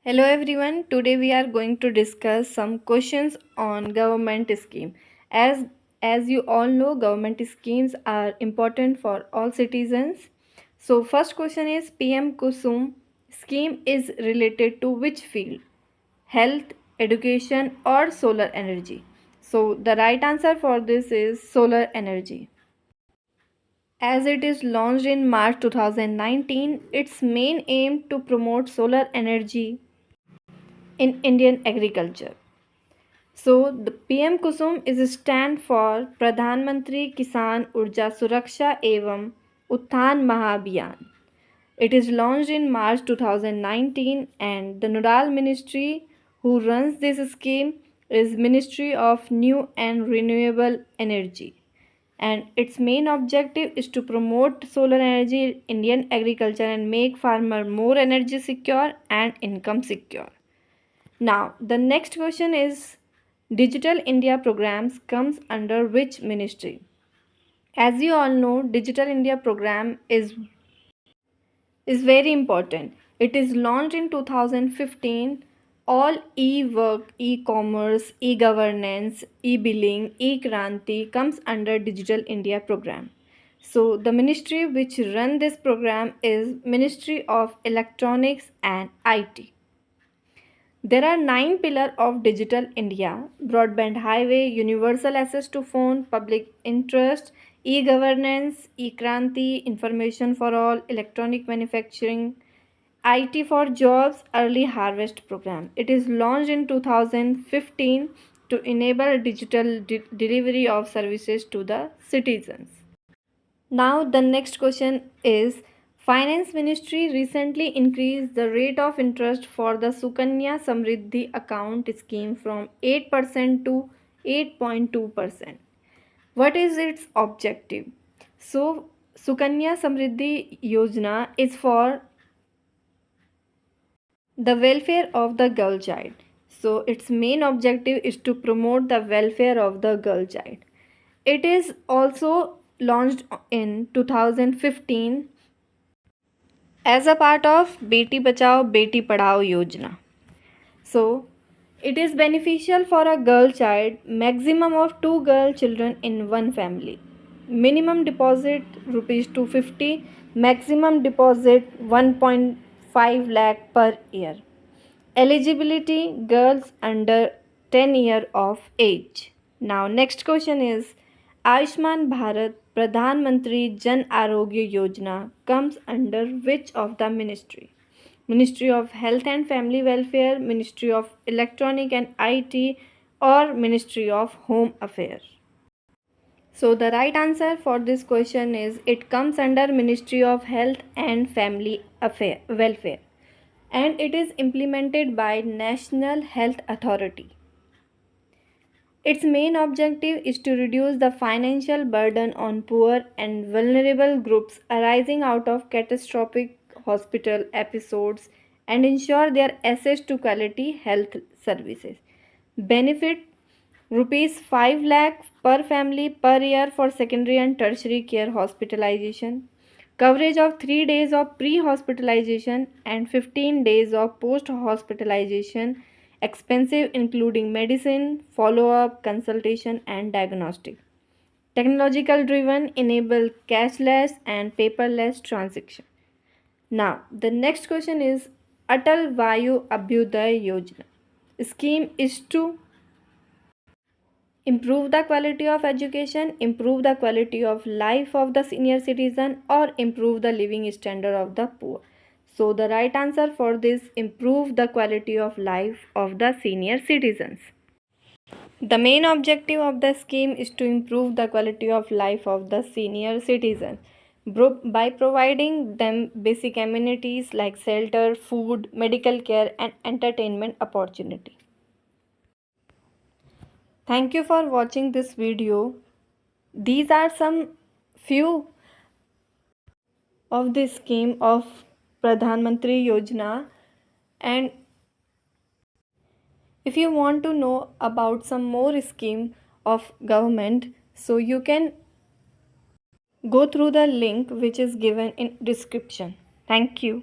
Hello everyone. Today we are going to discuss some questions on government scheme. As you all know, government schemes are important for all citizens. So first question is PM Kusum scheme is related to which field? Health, education or solar energy? So the right answer for this is solar energy. As it is launched in March 2019, its main aim to promote solar energy in Indian agriculture. So the PM Kusum is a stand for Pradhan Mantri Kisan Urja Suraksha Evam Uthan Mahabhiyan. It is launched in March 2019 and the nodal ministry who runs this scheme is Ministry of New and Renewable Energy. And its main objective is to promote solar energy in Indian agriculture and make farmer more energy secure and income secure. Now, the next question is Digital India programs comes under which ministry? As you all know, Digital India program is very important. It is launched in 2015. All e-work, e-commerce, e-governance, e-billing, e-kranti comes under Digital India program. So the ministry which run this program is Ministry of Electronics and IT. There are 9 pillars of Digital India: broadband highway, universal access to phone, public interest, e-governance, e-kranti, information for all, electronic manufacturing, IT for jobs, early harvest program. It is launched in 2015 to enable digital delivery of services to the citizens. Now the next question is Finance Ministry recently increased the rate of interest for the Sukanya Samriddhi account scheme from 8% to 8.2%. What is its objective? So Sukanya Samriddhi Yojana is for the welfare of the girl child. So its main objective is to promote the welfare of the girl child. It is also launched in 2015 as a part of Beti Bachao Beti Padhao Yojana. So, it is beneficial for a girl child, maximum of 2 girl children in one family. Minimum deposit rupees 250, maximum deposit 1.5 lakh per year. Eligibility girls under 10 year of age. Now next question is Ayushman Bharat Pradhan Mantri Jan Arogya Yojana comes under which of the ministry? Ministry of Health and Family Welfare, Ministry of Electronic and IT or Ministry of Home Affairs? So the right answer for this question is it comes under Ministry of Health and Family Welfare and it is implemented by National Health Authority. Its main objective is to reduce the financial burden on poor and vulnerable groups arising out of catastrophic hospital episodes and ensure their access to quality health services. Benefit rupees 5 lakh per family per year for secondary and tertiary care hospitalization. Coverage of 3 days of pre-hospitalization and 15 days of post-hospitalization expensive including medicine, follow-up, consultation and diagnostic. Technological driven enable cashless and paperless transaction. Now, the next question is Atal Vayu Abhyuday Yojana. Scheme is to improve the quality of education, improve the quality of life of the senior citizen or improve the living standard of the poor. So the right answer for this improve the quality of life of the senior citizens. The main objective of the scheme is to improve the quality of life of the senior citizens by providing them basic amenities like shelter, food, medical care and entertainment opportunity. Thank you for watching this video. These are some few of the scheme of Pradhan Mantri Yojana, and if you want to know about some more scheme of government, so you can go through the link which is given in description. Thank you.